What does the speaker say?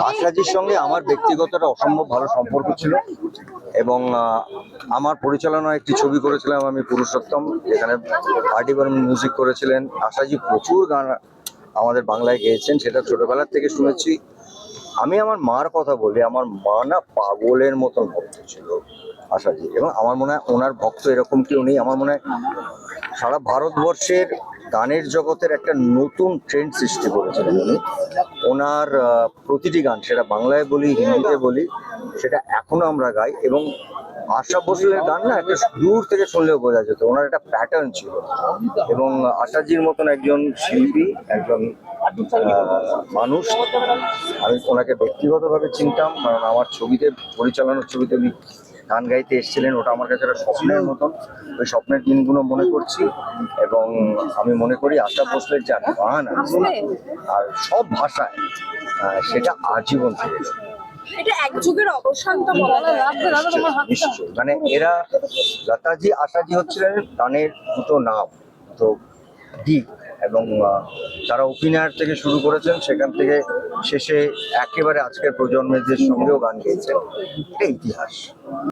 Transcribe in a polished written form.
আশাজির সঙ্গে আমার ব্যক্তিগত একটা অসম্ভব ভালো সম্পর্ক ছিল এবং আমার পরিচালনায় একটি ছবি করেছিলাম আমি, পুরুষোত্তম, যেখানে আরডি বর্মন মিউজিক করেছিলেন। আশাজি প্রচুর গান আমাদের বাংলায় গেয়েছেন, সেটা ছোটবেলার থেকে শুনেছি। আমি আমার মার কথা বলি, আমার মা না পাগলের মতন ভক্ত ছিল আশাজি, এবং আমার মনে হয় ওনার ভক্ত এরকম কেউ নেই। আমার মনে হয় সারা ভারতবর্ষের গানের জগতের একটা নতুন ট্রেন্ড সৃষ্টি করেছিলেন উনি। ওনার প্রতিটি গান, সেটা বাংলায় বলি হিন্দিতে বলি, সেটা এখনো আমরা গাই। এবং আশা ভোসলের গান না একটা দূর থেকে শুনলেও বোঝা যেত, ওনার একটা প্যাটার্ন ছিল। এবং আশাজির মতন একজন শিল্পী, একজন মানুষ, আমি ওনাকে ব্যক্তিগতভাবে চিনতাম, কারণ আমার ছবিতে, পরিচালনার ছবিতে উনি গান গাইতে এসেছিলেন। ওটা আমার কাছে একটা স্বপ্নের মতন। ওই স্বপ্নের দিনগুলো মনে করছি, এবং আমি মনে করি আশা ভোসলের যা গান আছে আর সব ভাষায়, সেটা আজীবন থেকে এটা এক যুগের অবসান তো বলা যায়। নিশ্চয়ই। মানে এরা, লতাজি আশাজি হচ্ছিলেন গানের দুটো নাম, তো দিক। এবং তারা অভিনয়ের থেকে শুরু করেছেন, সেখান থেকে শেষে একেবারে আজকের প্রজন্মের যে সঙ্গেও গান গেয়েছেন, এটা ইতিহাস।